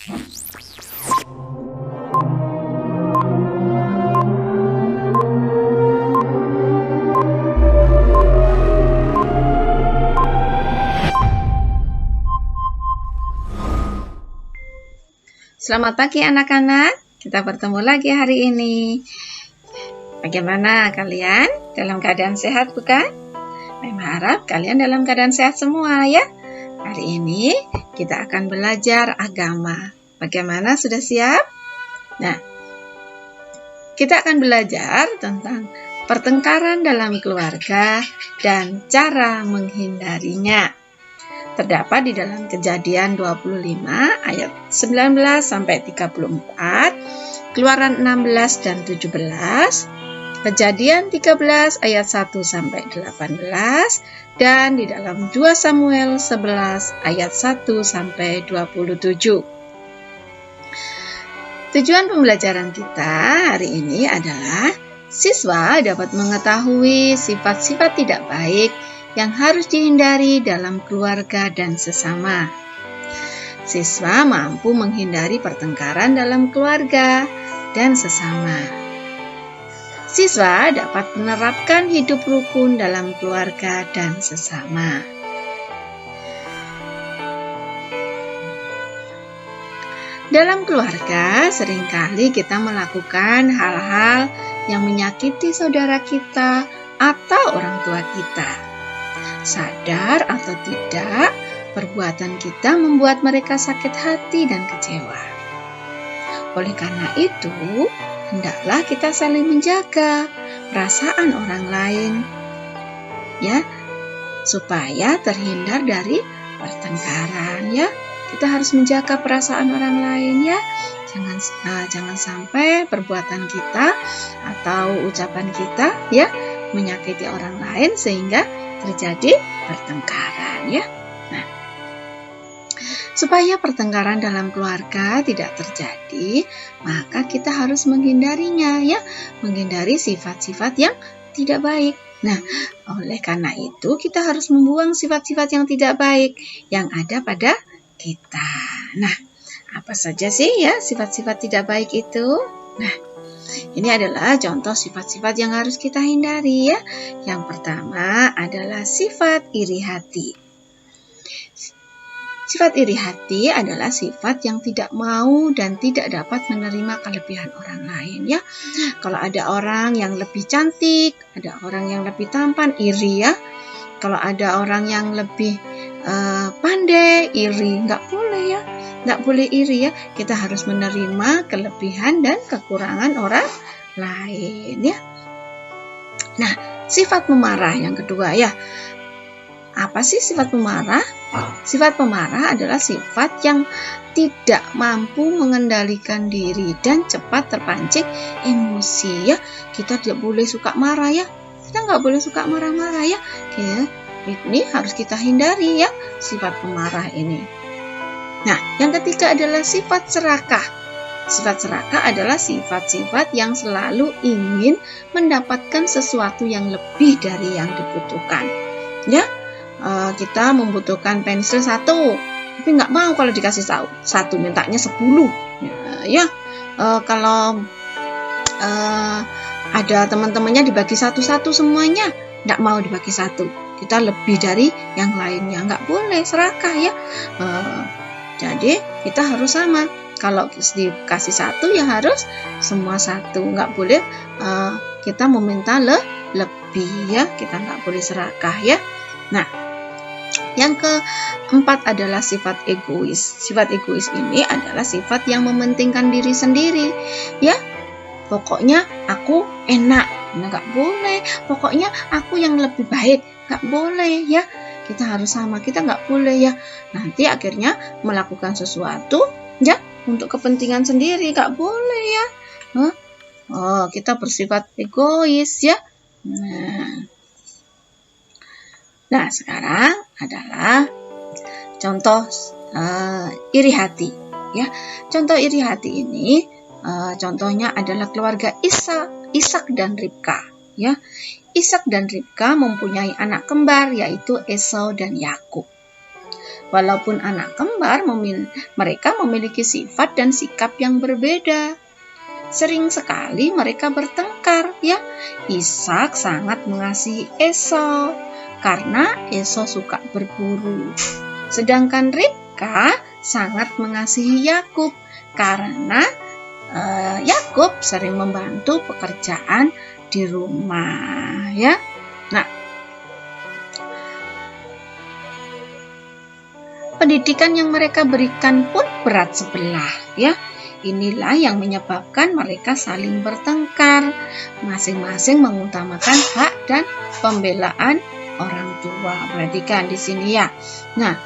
Selamat pagi anak-anak, kita bertemu lagi hari ini. Bagaimana kalian? Dalam keadaan sehat bukan? Mem harap kalian dalam keadaan sehat semua ya. Hari ini kita akan belajar agama. Bagaimana, sudah siap? Nah, kita akan belajar tentang pertengkaran dalam keluarga dan cara menghindarinya. Terdapat di dalam Kejadian 25 ayat 19 sampai 34, Keluaran 16 dan 17, Kejadian 13 ayat 1 sampai 18, dan di dalam 2 Samuel 11 ayat 1 sampai 27. Tujuan pembelajaran kita hari ini adalah siswa dapat mengetahui sifat-sifat tidak baik yang harus dihindari dalam keluarga dan sesama. Siswa mampu menghindari pertengkaran dalam keluarga dan sesama. Siswa dapat menerapkan hidup rukun dalam keluarga dan sesama. Dalam keluarga, seringkali kita melakukan hal-hal yang menyakiti saudara kita atau orang tua kita. Sadar atau tidak, perbuatan kita membuat mereka sakit hati dan kecewa. Oleh karena itu, hendaklah kita saling menjaga perasaan orang lain, ya, supaya terhindar dari pertengkaran, ya. Kita harus menjaga perasaan orang lain, ya. Jangan sampai perbuatan kita atau ucapan kita, ya, menyakiti orang lain sehingga terjadi pertengkaran, ya. Nah, supaya pertengkaran dalam keluarga tidak terjadi, maka kita harus menghindarinya, ya, menghindari sifat-sifat yang tidak baik. Nah, oleh karena itu kita harus membuang sifat-sifat yang tidak baik yang ada pada kita. Nah, apa saja sih ya sifat-sifat tidak baik itu? Nah, ini adalah contoh sifat-sifat yang harus kita hindari, ya. Yang pertama adalah sifat iri hati. Sifat iri hati adalah sifat yang tidak mau dan tidak dapat menerima kelebihan orang lain, ya. Kalau ada orang yang lebih cantik, ada orang yang lebih tampan, iri, ya. Kalau ada orang yang lebih pandai, iri, nggak boleh, ya. Nggak boleh iri, ya. Kita harus menerima kelebihan dan kekurangan orang lain, ya. Nah, sifat pemarah yang kedua, ya. Apa sih sifat pemarah? Sifat pemarah adalah sifat yang tidak mampu mengendalikan diri dan cepat terpancing emosi, ya. Kita tidak boleh suka marah, ya. Kita nggak boleh suka marah-marah, ya. Ini harus kita hindari, ya, sifat pemarah ini. Nah, yang ketiga adalah sifat serakah. Sifat serakah adalah sifat-sifat yang selalu ingin mendapatkan sesuatu yang lebih dari yang dibutuhkan. Ya, kita membutuhkan pensil 1, tapi nggak mau kalau dikasih 1, mintanya 10. Ya, kalau ada teman-temannya dibagi 1-1 semuanya, nggak mau dibagi 1. Kita lebih dari yang lainnya, nggak boleh serakah, ya. Jadi kita harus sama. Kalau dikasih 1 ya harus semua 1. Nggak boleh kita meminta lebih, ya. Kita nggak boleh serakah, ya. Nah, yang keempat adalah sifat egois. Sifat egois ini adalah sifat yang mementingkan diri sendiri, ya. Pokoknya aku enak, nggak boleh. Pokoknya aku yang lebih baik, nggak boleh, ya. Kita harus sama, kita nggak boleh, ya. Nanti akhirnya melakukan sesuatu, ya, untuk kepentingan sendiri, nggak boleh, ya. Kita bersifat egois, ya. Nah, sekarang adalah contoh iri hati, ya. Contoh iri hati ini, contohnya adalah keluarga Ishak dan Ribka, ya. Ishak dan Ribka mempunyai anak kembar yaitu Esau dan Yakub. Walaupun anak kembar, mereka memiliki sifat dan sikap yang berbeda. Sering sekali mereka bertengkar, ya. Ishak sangat mengasihi Esau karena Esau suka berburu. Sedangkan Ribka sangat mengasihi Yakub karena Yakub sering membantu pekerjaan di rumah, ya. Nah, pendidikan yang mereka berikan pun berat sebelah, ya. Inilah yang menyebabkan mereka saling bertengkar, masing-masing mengutamakan hak dan pembelaan orang tua. Perhatikan di sini, ya. Nah,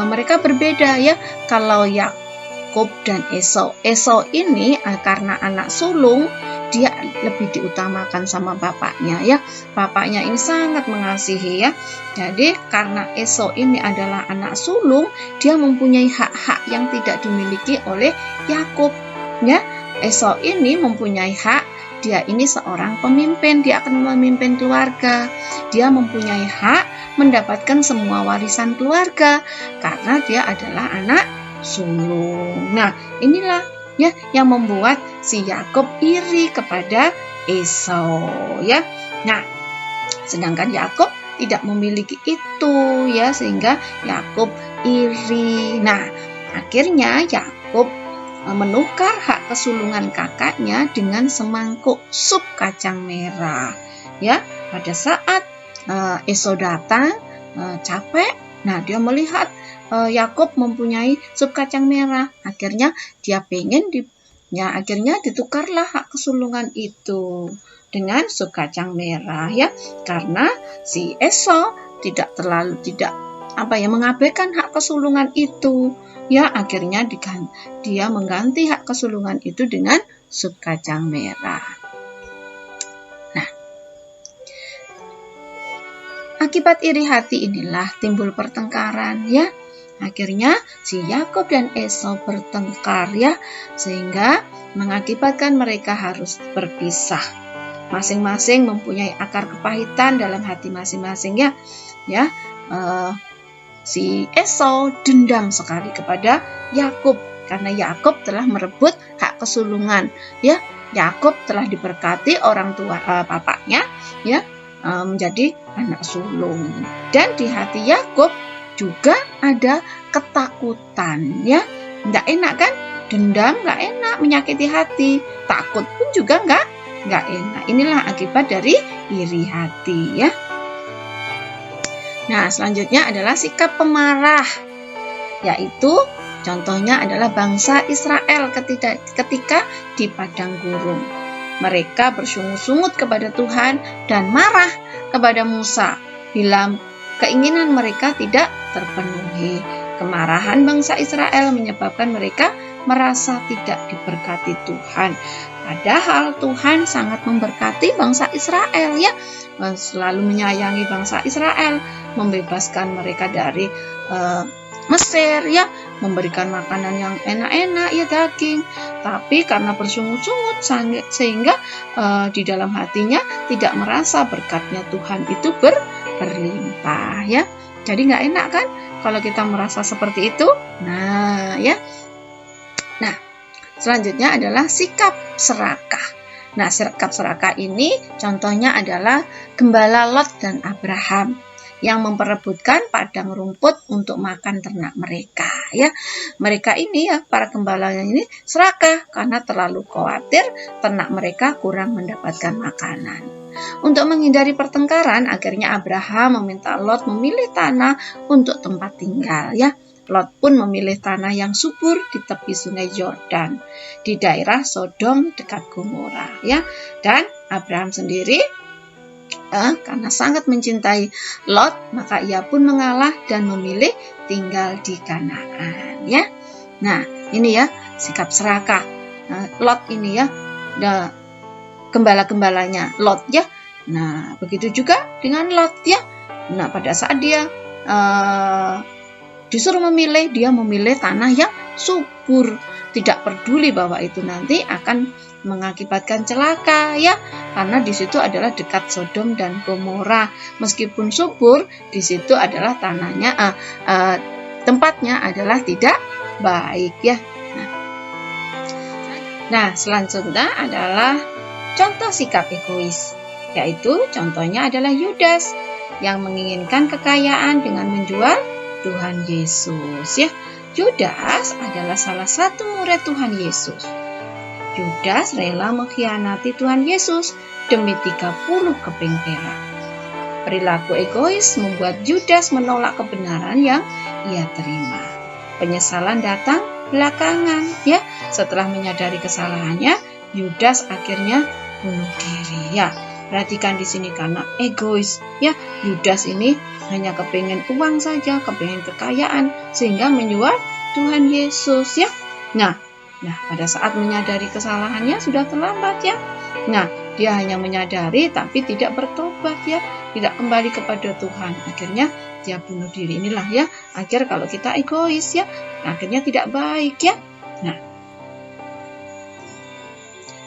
mereka berbeda, ya. Kalau Yakub dan Esau ini karena anak sulung, dia lebih diutamakan sama bapaknya, ya. Bapaknya ini sangat mengasihi, ya. Jadi karena Esau ini adalah anak sulung, dia mempunyai hak-hak yang tidak dimiliki oleh Yakub, ya. Esau ini mempunyai hak, dia ini seorang pemimpin, dia akan memimpin keluarga. Dia mempunyai hak mendapatkan semua warisan keluarga karena dia adalah anak sulung. Nah, inilah, ya, yang membuat si Yakub iri kepada Esau, ya. Nah, sedangkan Yakub tidak memiliki itu, ya, sehingga Yakub iri. Nah, akhirnya Yakub menukar hak kesulungan kakaknya dengan semangkuk sup kacang merah, ya. Pada saat Esau datang capek, nah dia melihat Yakub mempunyai sup kacang merah. Akhirnya dia akhirnya ditukarlah hak kesulungan itu dengan sup kacang merah, ya. Karena si Esau tidak mengabaikan hak kesulungan itu, ya. Akhirnya dia mengganti hak kesulungan itu dengan sup kacang merah. Nah, akibat iri hati inilah timbul pertengkaran, ya. Akhirnya si Yakub dan Esau bertengkar, ya, sehingga mengakibatkan mereka harus berpisah. Masing-masing mempunyai akar kepahitan dalam hati masing-masing, ya. Si Esau dendam sekali kepada Yakub karena Yakub telah merebut hak kesulungan, ya. Yakub telah diberkati orang tua bapaknya, ya, menjadi anak sulung. Dan di hati Yakub juga ada ketakutan, ya. Nggak enak kan? Dendam nggak enak, menyakiti hati. Takut pun juga nggak enak. Inilah akibat dari iri hati, ya. Nah, selanjutnya adalah sikap pemarah, yaitu contohnya adalah bangsa Israel ketika di padang gurun. Mereka bersungut-sungut kepada Tuhan dan marah kepada Musa bila keinginan mereka tidak terpenuhi. Kemarahan bangsa Israel menyebabkan mereka merasa tidak diberkati Tuhan. Padahal Tuhan sangat memberkati bangsa Israel, ya. Selalu menyayangi bangsa Israel, membebaskan mereka dari Mesir, ya, memberikan makanan yang enak-enak, ya, daging. Tapi karena bersungut-sungut sehingga di dalam hatinya tidak merasa berkatnya Tuhan itu berlimpah, ya. Jadi nggak enak kan kalau kita merasa seperti itu. Nah, ya. Nah, selanjutnya adalah sikap serakah. Nah, sikap serakah ini contohnya adalah gembala Lot dan Abraham yang memperebutkan padang rumput untuk makan ternak mereka, ya. Mereka ini, ya, para gembalanya ini serakah karena terlalu khawatir ternak mereka kurang mendapatkan makanan. Untuk menghindari pertengkaran, akhirnya Abraham meminta Lot memilih tanah untuk tempat tinggal, ya. Lot pun memilih tanah yang subur di tepi sungai Yordan di daerah Sodom dekat Gomora, ya. Dan Abraham sendiri karena sangat mencintai Lot, maka ia pun mengalah dan memilih tinggal di Kanaan, ya. Nah, ini, ya, sikap serakah Lot ini, ya, gembala-gembalanya Lot, ya. Nah, begitu juga dengan Lot, ya. Nah, pada saat dia disuruh memilih, dia memilih tanah yang subur, tidak peduli bahwa itu nanti akan mengakibatkan celaka, ya, karena di situ adalah dekat Sodom dan Gomora. Meskipun subur, di situ adalah tanahnya tempatnya adalah tidak baik ya. Nah, selanjutnya adalah contoh sikap egois, yaitu contohnya adalah Yudas yang menginginkan kekayaan dengan menjual Tuhan Yesus ya. Yudas adalah salah satu murid Tuhan Yesus. Yudas rela mengkhianati Tuhan Yesus demi 30 keping perak. Perilaku egois membuat Yudas menolak kebenaran yang ia terima. Penyesalan datang belakangan ya. Setelah menyadari kesalahannya, Yudas akhirnya bunuh diri ya. Perhatikan di sini karena egois ya. Yudas ini hanya kepingin uang saja, kepingin kekayaan sehingga menjual Tuhan Yesus ya. Nah, pada saat menyadari kesalahannya sudah terlambat ya. Nah, dia hanya menyadari tapi tidak bertobat ya, tidak kembali kepada Tuhan. Akhirnya dia bunuh diri. Inilah ya, akhir kalau kita egois ya, akhirnya tidak baik ya. Nah,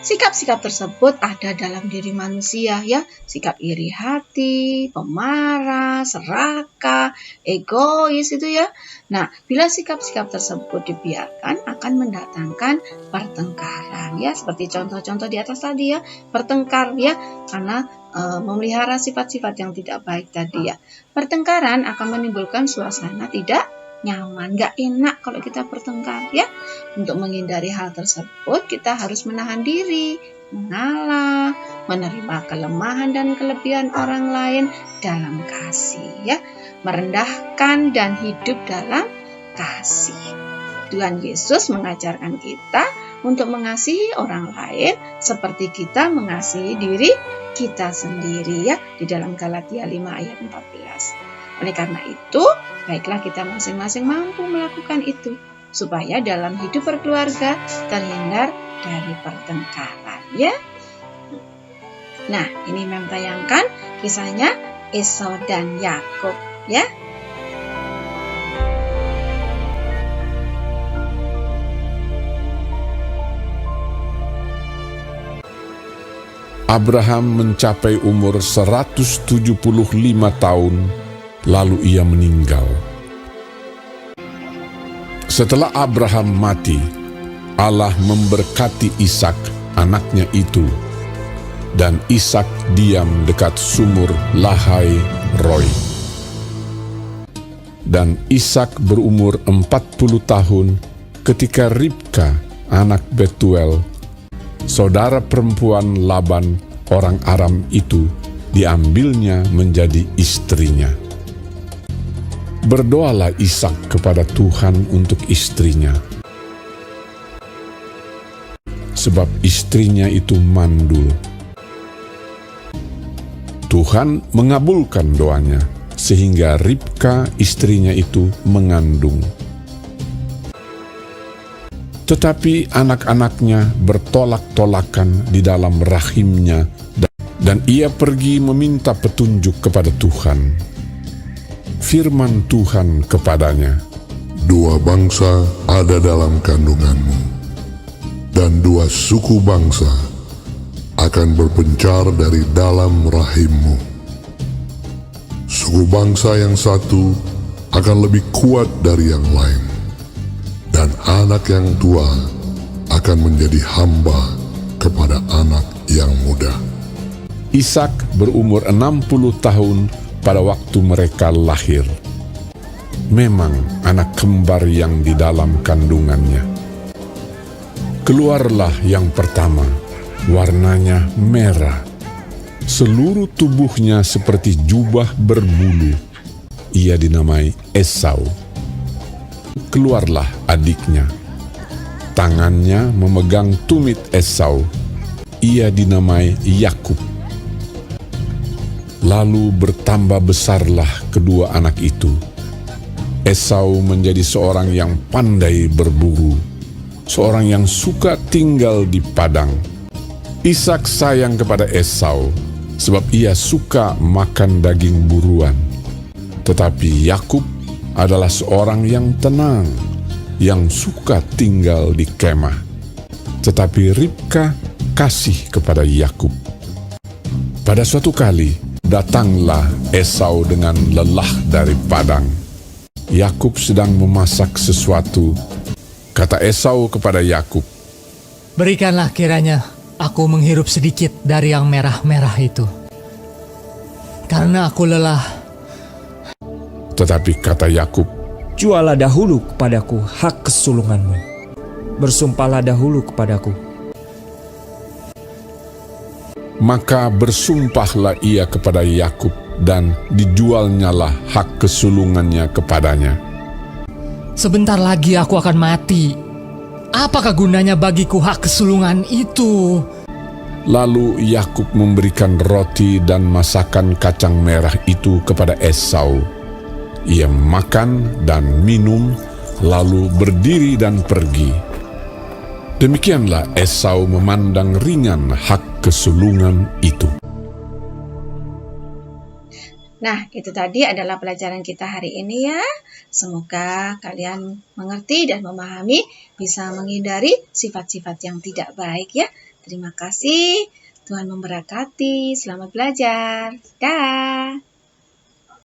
sikap-sikap tersebut ada dalam diri manusia ya, sikap iri hati, pemarah, serakah, egois itu ya. Nah, bila sikap-sikap tersebut dibiarkan akan mendatangkan pertengkaran ya, seperti contoh-contoh di atas tadi ya, bertengkar ya, karena memelihara sifat-sifat yang tidak baik tadi ya. Pertengkaran akan menimbulkan suasana tidak nyaman, gak enak kalau kita bertengkar ya. Untuk menghindari hal tersebut, kita harus menahan diri, mengalah, menerima kelemahan dan kelebihan orang lain dalam kasih ya, merendahkan dan hidup dalam kasih. Tuhan Yesus mengajarkan kita untuk mengasihi orang lain seperti kita mengasihi diri kita sendiri ya, di dalam Galatia 5 ayat 14. Oleh karena itu, baiklah kita masing-masing mampu melakukan itu, supaya dalam hidup berkeluarga terhindar dari pertengkaran ya. Nah, ini Mem tayangkan kisahnya Esau dan Yakub ya. Abraham mencapai umur 175 tahun, lalu ia meninggal. Setelah Abraham mati, Allah memberkati Ishak, anaknya itu, dan Ishak diam dekat sumur Lahai Roi. Dan Ishak berumur 40 tahun ketika Ribka, anak Betuel, saudara perempuan Laban orang Aram itu, diambilnya menjadi istrinya. Berdoalah Ishak kepada Tuhan untuk istrinya, sebab istrinya itu mandul. Tuhan mengabulkan doanya, sehingga Ribka istrinya itu mengandung. Tetapi anak-anaknya bertolak-tolakan di dalam rahimnya, dan ia pergi meminta petunjuk kepada Tuhan. Firman Tuhan kepadanya, "Dua bangsa ada dalam kandunganmu, dan dua suku bangsa akan berpencar dari dalam rahimmu. Suku bangsa yang satu akan lebih kuat dari yang lain, dan anak yang tua akan menjadi hamba kepada anak yang muda." Ishak berumur 60 tahun pada waktu mereka lahir. Memang anak kembar yang di dalam kandungannya. Keluarlah yang pertama, warnanya merah. Seluruh tubuhnya seperti jubah berbulu. Ia dinamai Esau. Keluarlah adiknya. Tangannya memegang tumit Esau. Ia dinamai Yakub. Lalu bertambah besarlah kedua anak itu. Esau menjadi seorang yang pandai berburu, seorang yang suka tinggal di padang. Ishak sayang kepada Esau, sebab ia suka makan daging buruan. Tetapi Yakub adalah seorang yang tenang, yang suka tinggal di kemah. Tetapi Ribka kasih kepada Yakub. Pada suatu kali, datanglah Esau dengan lelah dari padang. Yakub sedang memasak sesuatu. Kata Esau kepada Yakub, Berikanlah kiranya aku menghirup sedikit dari yang merah-merah itu, karena aku lelah. tetapi kata Yakub, Jualah dahulu kepadaku hak kesulunganmu. Bersumpahlah dahulu kepadaku. maka bersumpahlah ia kepada Yakub, dan dijualnyalah hak kesulungannya kepadanya. Sebentar lagi aku akan mati. Apakah gunanya bagiku hak kesulungan itu? Lalu Yakub memberikan roti dan masakan kacang merah itu kepada Esau. Ia makan dan minum, lalu berdiri dan pergi. Demikianlah Esau memandang ringan hak kesulungan itu. Nah, itu tadi adalah pelajaran kita hari ini ya. Semoga kalian mengerti dan memahami, bisa menghindari sifat-sifat yang tidak baik ya. Terima kasih, Tuhan memberkati, selamat belajar. Dah.